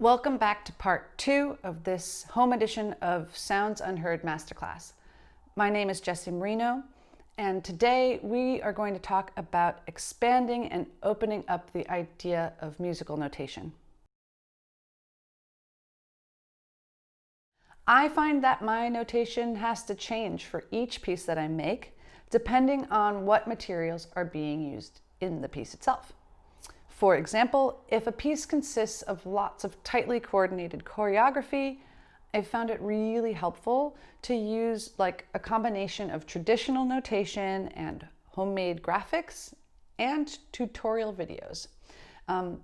Welcome back to part 2 of this home edition of Sounds Unheard Masterclass. My name is Jessie Marino, and today we are going to talk about expanding and opening up the idea of musical notation. I find that my notation has to change for each piece that I make, depending on what materials are being used in the piece itself. For example, if a piece consists of lots of tightly coordinated choreography, I found it really helpful to use like a combination of traditional notation and homemade graphics and tutorial videos.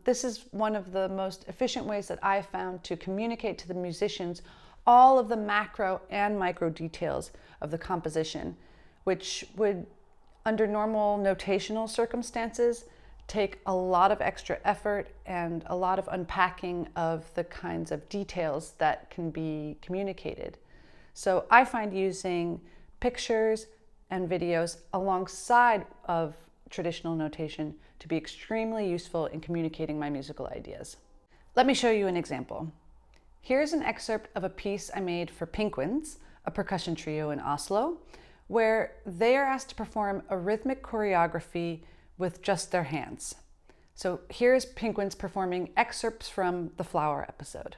This is one of the most efficient ways that I've found to communicate to the musicians all of the macro and micro details of the composition, which would, under normal notational circumstances, take a lot of extra effort and a lot of unpacking of the kinds of details that can be communicated. So I find using pictures and videos alongside of traditional notation to be extremely useful in communicating my musical ideas. Let me show you an example. Here's an excerpt of a piece I made for Penguins, a percussion trio in Oslo, where they are asked to perform a rhythmic choreography with just their hands. So here's Penguins performing excerpts from the Flower episode.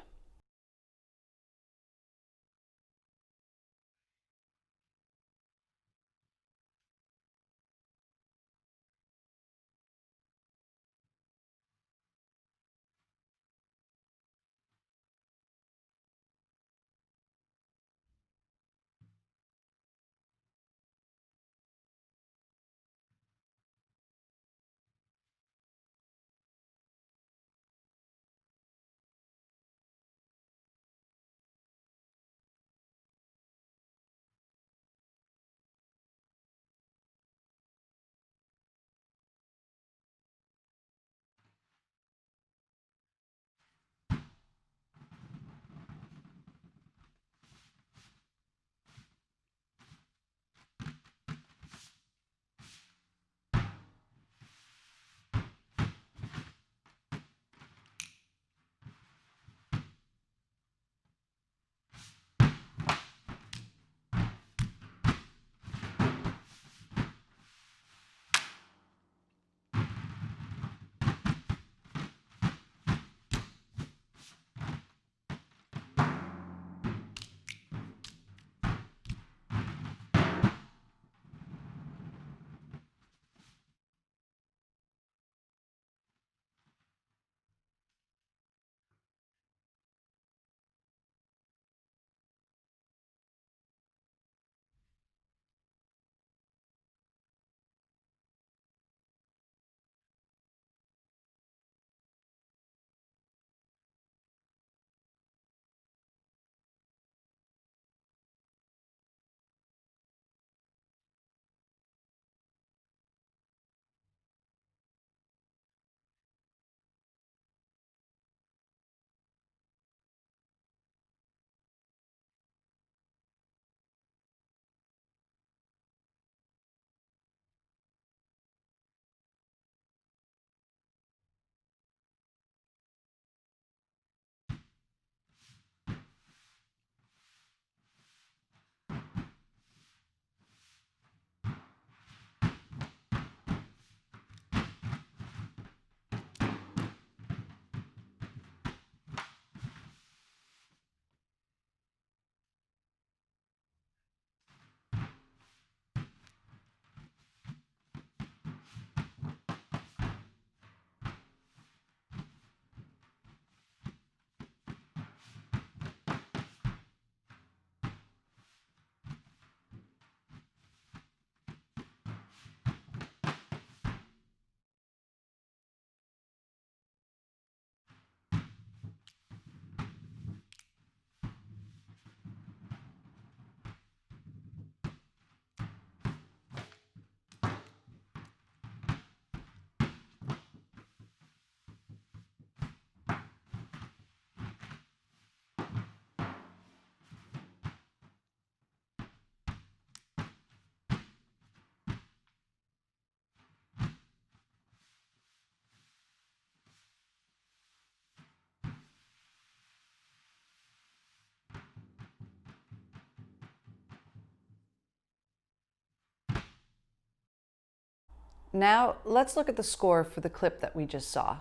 Now let's look at the score for the clip that we just saw.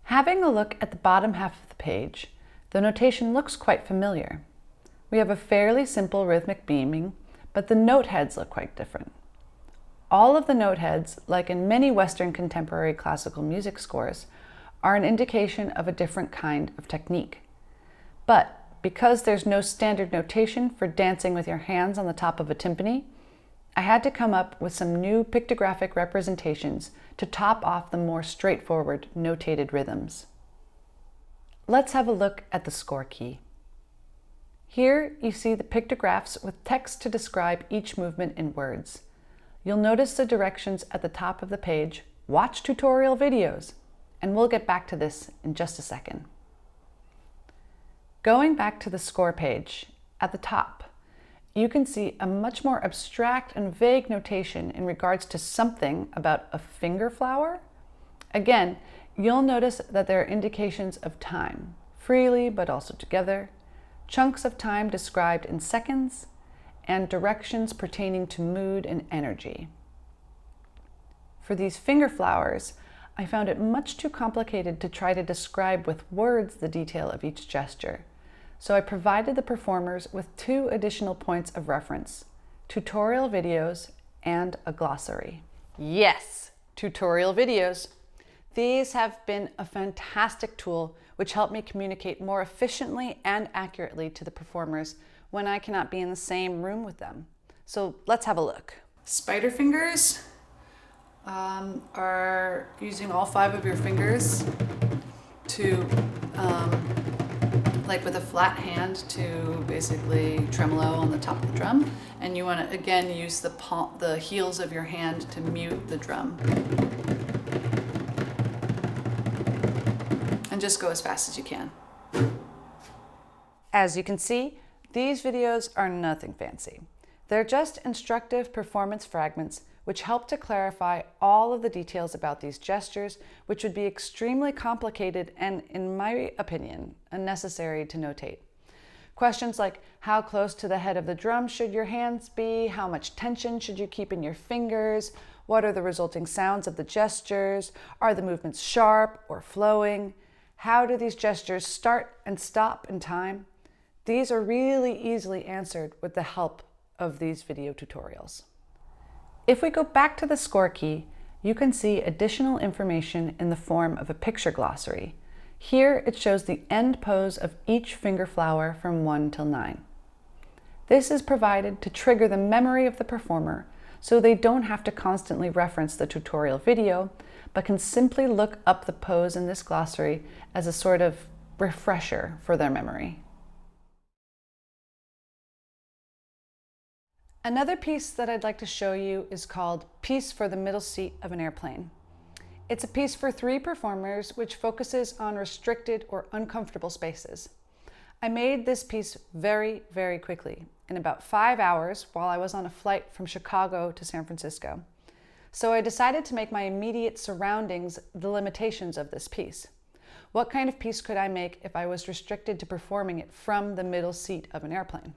Having a look at the bottom half of the page, the notation looks quite familiar. We have a fairly simple rhythmic beaming, but the note heads look quite different. All of the note heads, like in many Western contemporary classical music scores, are an indication of a different kind of technique. But because there's no standard notation for dancing with your hands on the top of a timpani, I had to come up with some new pictographic representations to top off the more straightforward notated rhythms. Let's have a look at the score key. Here you see the pictographs with text to describe each movement in words. You'll notice the directions at the top of the page, watch tutorial videos, and we'll get back to this in just a second. Going back to the score page, at the top, you can see a much more abstract and vague notation in regards to something about a finger flower. Again, you'll notice that there are indications of time, freely but also together, chunks of time described in seconds, and directions pertaining to mood and energy. For these finger flowers, I found it much too complicated to try to describe with words the detail of each gesture. So I provided the performers with 2 additional points of reference, tutorial videos and a glossary. Yes, tutorial videos. These have been a fantastic tool which helped me communicate more efficiently and accurately to the performers when I cannot be in the same room with them. So let's have a look. Spider fingers are using all 5 of your fingers to like with a flat hand to basically tremolo on the top of the drum. And you want to again use the heels of your hand to mute the drum. And just go as fast as you can. As you can see, these videos are nothing fancy. They're just instructive performance fragments which help to clarify all of the details about these gestures, which would be extremely complicated and, in my opinion, unnecessary to notate. Questions like how close to the head of the drum should your hands be, how much tension should you keep in your fingers, what are the resulting sounds of the gestures, are the movements sharp or flowing, how do these gestures start and stop in time? These are really easily answered with the help of these video tutorials. If we go back to the score key, you can see additional information in the form of a picture glossary. Here it shows the end pose of each finger flower from 1 till 9. This is provided to trigger the memory of the performer so they don't have to constantly reference the tutorial video, but can simply look up the pose in this glossary as a sort of refresher for their memory. Another piece that I'd like to show you is called Piece for the Middle Seat of an Airplane. It's a piece for 3 performers which focuses on restricted or uncomfortable spaces. I made this piece very, very quickly, in about 5 hours while I was on a flight from Chicago to San Francisco. So I decided to make my immediate surroundings the limitations of this piece. What kind of piece could I make if I was restricted to performing it from the middle seat of an airplane?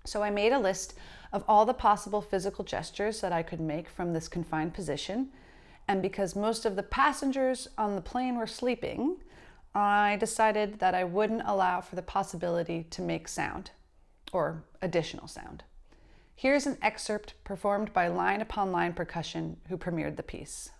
So I made a list of all the possible physical gestures that I could make from this confined position. And because most of the passengers on the plane were sleeping, I decided that I wouldn't allow for the possibility to make sound or additional sound. Here's an excerpt performed by Line Upon Line Percussion, who premiered the piece.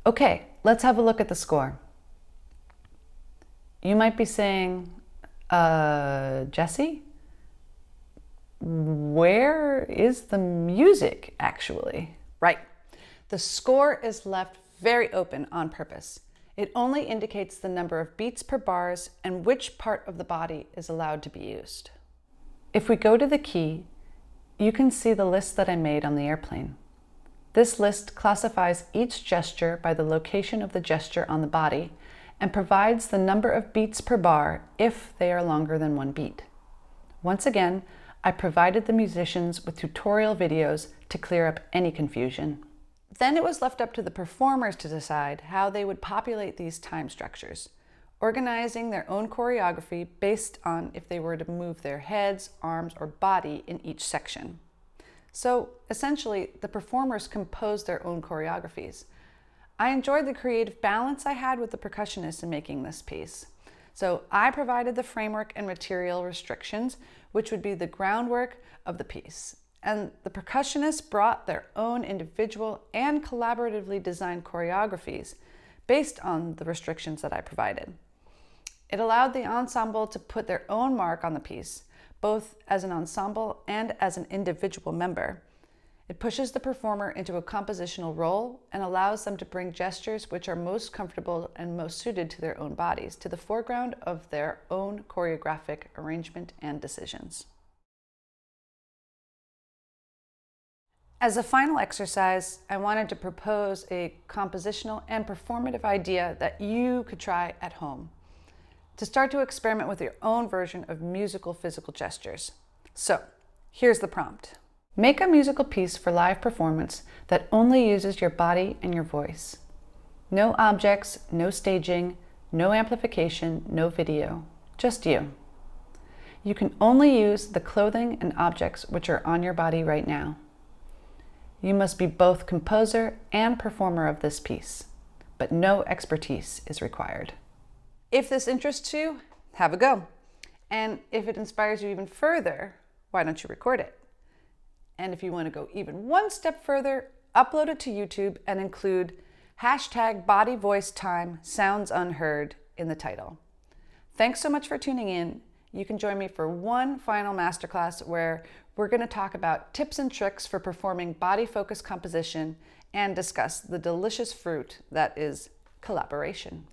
Okay, let's have a look at the score. You might be saying, Jessie, where is the music actually? Right. The score is left very open on purpose. It only indicates the number of beats per bars and which part of the body is allowed to be used. If we go to the key, you can see the list that I made on the airplane. This list classifies each gesture by the location of the gesture on the body and provides the number of beats per bar if they are longer than 1 beat. Once again, I provided the musicians with tutorial videos to clear up any confusion. Then it was left up to the performers to decide how they would populate these time structures, organizing their own choreography based on if they were to move their heads, arms, or body in each section. So essentially, the performers composed their own choreographies. I enjoyed the creative balance I had with the percussionists in making this piece. So I provided the framework and material restrictions, which would be the groundwork of the piece. And the percussionists brought their own individual and collaboratively designed choreographies based on the restrictions that I provided. It allowed the ensemble to put their own mark on the piece, both as an ensemble and as an individual member. It pushes the performer into a compositional role and allows them to bring gestures which are most comfortable and most suited to their own bodies to the foreground of their own choreographic arrangement and decisions. As a final exercise, I wanted to propose a compositional and performative idea that you could try at home to start to experiment with your own version of musical physical gestures. So, here's the prompt. Make a musical piece for live performance that only uses your body and your voice. No objects, no staging, no amplification, no video, just you. You can only use the clothing and objects which are on your body right now. You must be both composer and performer of this piece, but no expertise is required. If this interests you, have a go. And if it inspires you even further, why don't you record it? And if you want to go even one step further, upload it to YouTube and include #bodyvoicetimesoundsunheard in the title. Thanks so much for tuning in. You can join me for one final masterclass where we're going to talk about tips and tricks for performing body-focused composition and discuss the delicious fruit that is collaboration.